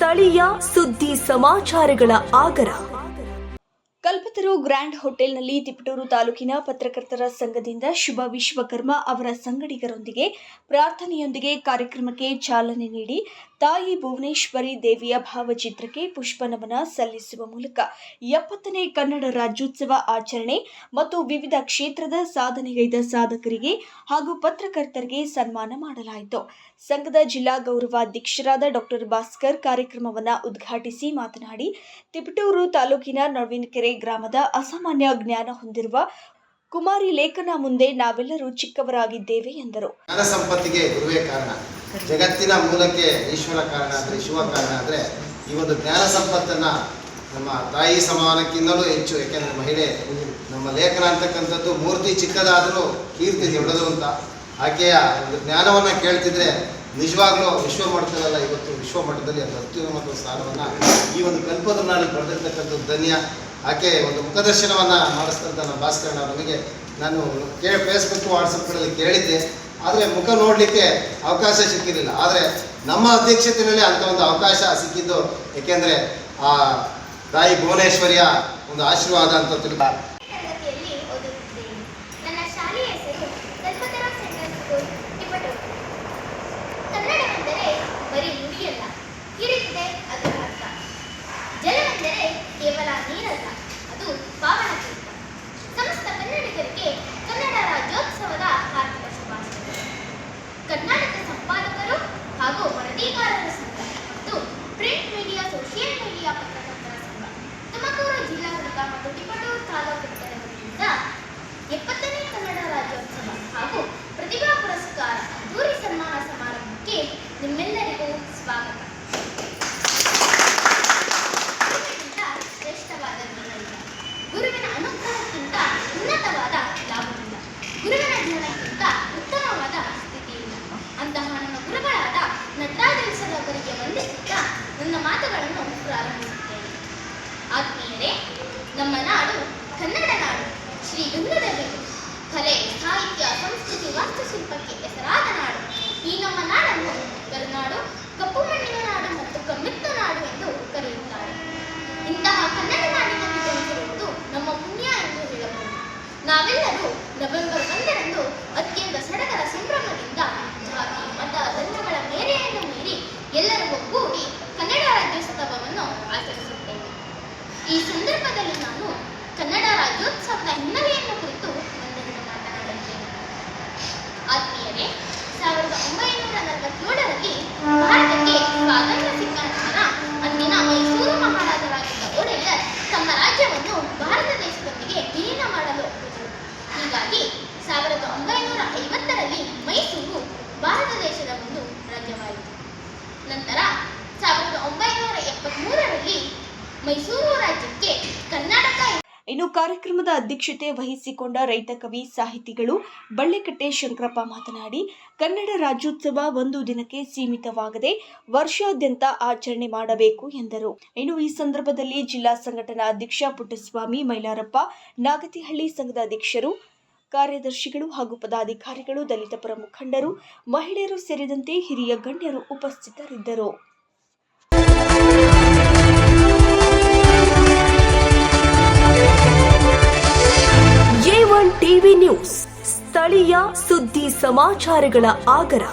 ಸ್ಥಳೀಯ ಸುದ್ದಿ ಸಮಾಚಾರಗಳ ಆಗರ. ಕಲ್ಪತರು ಗ್ರ್ಯಾಂಡ್ ಹೋಟೆಲ್ನಲ್ಲಿ ತಿಪಟೂರು ತಾಲೂಕಿನ ಪತ್ರಕರ್ತರ ಸಂಘದಿಂದ ಶುಭ ವಿಶ್ವಕರ್ಮ ಅವರ ಸಂಗಡಿಗರೊಂದಿಗೆ ಪ್ರಾರ್ಥನೆಯೊಂದಿಗೆ ಕಾರ್ಯಕ್ರಮಕ್ಕೆ ಚಾಲನೆ ನೀಡಿ ತಾಯಿ ಭುವನೇಶ್ವರಿ ದೇವಿಯ ಭಾವಚಿತ್ರಕ್ಕೆ ಪುಷ್ಪನಮನ ಸಲ್ಲಿಸುವ ಮೂಲಕ 70ನೇ ಕನ್ನಡ ರಾಜ್ಯೋತ್ಸವ ಆಚರಣೆ ಮತ್ತು ವಿವಿಧ ಕ್ಷೇತ್ರದ ಸಾಧನೆಗೈದ ಸಾಧಕರಿಗೆ ಹಾಗೂ ಪತ್ರಕರ್ತರಿಗೆ ಸನ್ಮಾನ ಮಾಡಲಾಯಿತು. ಸಂಘದ ಜಿಲ್ಲಾ ಗೌರವಾಧ್ಯಕ್ಷರಾದ ಡಾಕ್ಟರ್ ಭಾಸ್ಕರ್ ಕಾರ್ಯಕ್ರಮವನ್ನು ಉದ್ಘಾಟಿಸಿ ಮಾತನಾಡಿ, ತಿಪಟೂರು ತಾಲೂಕಿನ ನವೀನಕೆರೆ ಗ್ರಾಮದ ಅಸಾಮಾನ್ಯ ಜ್ಞಾನ ಹೊಂದಿರುವ ಕುಮಾರಿ ಲೇಖನ ಮುಂದೆ ನಾವೆಲ್ಲರೂ ಚಿಕ್ಕವರಾಗಿದ್ದೇವೆ ಎಂದರು. ಜ್ಞಾನ ಸಂಪತ್ತಿಗೆ ಗುರುವೇ ಕಾರಣ, ಜಗತ್ತಿನ ಮೂಲಕ್ಕೆ ಈಶ್ವರ ಕಾರಣ ಅಂದರೆ ಶಿವ ಕಾರಣ ಅಂದರೆ ಈ ಒಂದು ಜ್ಞಾನ ಸಂಪತ್ತನ್ನು ನಮ್ಮ ತಾಯಿ ಸಮಾನಕ್ಕಿಂತಲೂ ಹೆಚ್ಚು. ಯಾಕೆಂದರೆ ಮಹಿಳೆ ನಮ್ಮ ಲೇಖನ ಅಂತಕ್ಕಂಥದ್ದು ಮೂರ್ತಿ ಚಿಕ್ಕದಾದರೂ ಕೀರ್ತಿ ದೊಡ್ಡದು ಅಂತ. ಆಕೆಯ ಒಂದು ಜ್ಞಾನವನ್ನು ಕೇಳ್ತಿದ್ರೆ ನಿಜವಾಗ್ಲೂ ವಿಶ್ವಮಟ್ಟದಲ್ಲ, ಇವತ್ತು ವಿಶ್ವಮಟ್ಟದಲ್ಲಿ ಅದು ಅತ್ಯುನ್ನತ ಸ್ಥಾನವನ್ನು ಈ ಒಂದು ಕಲ್ಪತರುನಲ್ಲಿ ಪಡೆದಿರ್ತಕ್ಕಂಥದ್ದು ಧನ್ಯ. ಆಕೆ ಒಂದು ಮುಖದರ್ಶನವನ್ನು ಮಾಡಿಸ್ತಂತ ನಮ್ಮ ಭಾಸ್ಕರಣ್ಣ ನಮಗೆ ನಾನು ಫೇಸ್ಬುಕ್ ವಾಟ್ಸಪ್ಗಳಲ್ಲಿ ಕೇಳಿದ್ದೆ, ಆದರೆ ಮುಖ ನೋಡಲಿಕ್ಕೆ ಅವಕಾಶ ಸಿಕ್ಕಿರಲಿಲ್ಲ. ಆದರೆ ನಮ್ಮ ಅಧ್ಯಕ್ಷತೆಯಲ್ಲಿ ಅಂಥ ಒಂದು ಅವಕಾಶ ಸಿಕ್ಕಿದ್ದು ಏಕೆಂದರೆ ಆ ತಾಯಿ ಭುವನೇಶ್ವರಿಯ ಒಂದು ಆಶೀರ್ವಾದ ಅಂತ ತಿಳ್ಕೊ. ಜಲವೆಂದರೆ ಕೇವಲ ನೀರಲ್ಲ, ಅದು ಪಾವನ ತೀರ್ಥ. ಸಮಸ್ತ ಕನ್ನಡಿಗರಿಗೆ ಕನ್ನಡ ರಾಜ್ಯೋತ್ಸವದ ಹಾರ್ದಿಕ ಶುಭಾಶಯಗಳು. ಕರ್ನಾಟಕ ಸಂಪಾದಕರು ಹಾಗೂ ವರದಿಗಾರರ ಸಂಘ ಮತ್ತು ಪ್ರಿಂಟ್ ಮೀಡಿಯಾ, ಸೋಷಿಯಲ್ ಮೀಡಿಯಾ ಪತ್ರಕರ್ತರ ಸಂಘ, ತುಮಕೂರು ಜಿಲ್ಲಾಡಳಿತ ಮತ್ತು ತಿಪಟೂರು ತಾಲೂಕು ವತಿಯಿಂದ 70ನೇ ಕನ್ನಡ ರಾಜ್ಯೋತ್ಸವ ಹಾಗೂ ಪ್ರತಿಭಾ ಪುರಸ್ಕಾರ ಅದ್ದೂರಿ ಸನ್ಮಾನ ಸಮಾರಂಭಕ್ಕೆ ನಿಮ್ಮೆಲ್ಲರಿಗೂ ಸ್ವಾಗತ. ಗುರುವಿನ ಅನುಗ್ರಹಕ್ಕಿಂತ ಉನ್ನತವಾದ ಲಾಭವಿಲ್ಲ, ಗುರುವಿನ ಜ್ಞಾನಕ್ಕಿಂತ ಉತ್ತಮವಾದ ಸ್ಥಿತಿ ಇಲ್ಲ. ಅಂತಹ ನನ್ನ ಗುರುಗಳಾದ ನಟರಾಜರವರಿಗೆ ವಂದಿಸುತ್ತಾ ನನ್ನ ಮಾತುಗಳನ್ನು ಪ್ರಾರಂಭಿಸುತ್ತೇನೆ. ಆತ್ಮೀಯರೇ, ನಮ್ಮ ನಾಡು ಕನ್ನಡ ನಾಡು, ಶ್ರೀಗಂಧದ ಬೀಡು. ಕಲೆ, ಸಾಹಿತ್ಯ, ಸಂಸ್ಕೃತಿ, ವಾಸ್ತುಶಿಲ್ಪಕ್ಕೆ ಹೆಸರಾದ ನಾಡು. ಈ ನಮ್ಮ ನಾಡನ್ನು ಕರುನಾಡು, ಕಪ್ಪು ಮಣ್ಣಿನ ನಾಡು ಮತ್ತು ಕಮ್ಮಿತ್ತ ನಾಡು ಎಂದು ಕರೆಯುತ್ತಾರೆ. ಇಂತಹ ಕನ್ನಡ ನಾಡಿನಲ್ಲಿ ಜನಿಸಿರುವುದು ನಮ್ಮ ಪುಣ್ಯ ಎಂದು ಹೇಳಬಹುದು. ನಾವೆಲ್ಲರೂ ನವೆಂಬರ್ 1ರಂದು ಅತ್ಯಂತ ಸಡಗರ ಸಂಭ್ರಮದಿಂದ ಜಾತಿ, ಮತ, ಧರ್ಮಗಳ ಮೇರೆಯನ್ನು ಮೀರಿ ಎಲ್ಲರೂ ಒಗ್ಗೂಡಿ ಕನ್ನಡ ರಾಜ್ಯೋತ್ಸವವನ್ನು ಆಚರಿಸುತ್ತೇವೆ. ಈ ಸಂದರ್ಭದಲ್ಲಿ ನಾನು ಕನ್ನಡ ರಾಜ್ಯೋತ್ಸವದ ಹಿನ್ನೆಲೆಯನ್ನು ಕುರಿತು ಒಂದೆರಡು ಮಾತನಾಡುತ್ತೇನೆ. ಆತ್ಮೀಯರೇ, 1947ರಲ್ಲಿ ಭಾರತಕ್ಕೆ ಸ್ವಾತಂತ್ರ್ಯ ಸಿಕ್ಕ ನಂತರ ಅಂದಿನ ಮೈಸೂರು ಮಹಾರಾಜರಾಗಿದ್ದ ಒಡೆಯರ್ ತಮ್ಮ ರಾಜ್ಯವನ್ನು ಭಾರತ ದೇಶದೊಂದಿಗೆ ವಿಲೀನ ಮಾಡಲು ಒಪ್ಪಿದರು. ಹೀಗಾಗಿ 1950ರಲ್ಲಿ ಮೈಸೂರು ಭಾರತ ದೇಶದ ಒಂದು ರಾಜ್ಯವಾಯಿತು. ನಂತರ 1973ರಲ್ಲಿ ಮೈಸೂರು ರಾಜ್ಯಕ್ಕೆ ಕರ್ನಾಟಕ. ಇನ್ನು ಕಾರ್ಯಕ್ರಮದ ಅಧ್ಯಕ್ಷತೆ ವಹಿಸಿಕೊಂಡ ರೈತ ಕವಿ ಸಾಹಿತಿಗಳು ಬಳ್ಳಿಕಟ್ಟೆ ಶಂಕರಪ್ಪ ಮಾತನಾಡಿ, ಕನ್ನಡ ರಾಜ್ಯೋತ್ಸವ ಒಂದು ದಿನಕ್ಕೆ ಸೀಮಿತವಾಗದೆ ವರ್ಷಾದ್ಯಂತ ಆಚರಣೆ ಮಾಡಬೇಕು ಎಂದರು. ಇನ್ನು ಈ ಸಂದರ್ಭದಲ್ಲಿ ಜಿಲ್ಲಾ ಸಂಘಟನಾ ಅಧ್ಯಕ್ಷ ಪುಟ್ಟಸ್ವಾಮಿ ಮೈಲಾರಪ್ಪ, ನಾಗತಿಹಳ್ಳಿ ಸಂಘದ ಅಧ್ಯಕ್ಷರು, ಕಾರ್ಯದರ್ಶಿಗಳು ಹಾಗೂ ಪದಾಧಿಕಾರಿಗಳು, ದಲಿತ ಪರ ಮುಖಂಡರು, ಮಹಿಳೆಯರು ಸೇರಿದಂತೆ ಹಿರಿಯ ಗಣ್ಯರು ಉಪಸ್ಥಿತರಿದ್ದರು. A1 ಟಿವಿ ನ್ಯೂಸ್, ಸ್ಥಳೀಯ ಸುದ್ದಿ ಸಮಾಚಾರಗಳ ಆಗರ.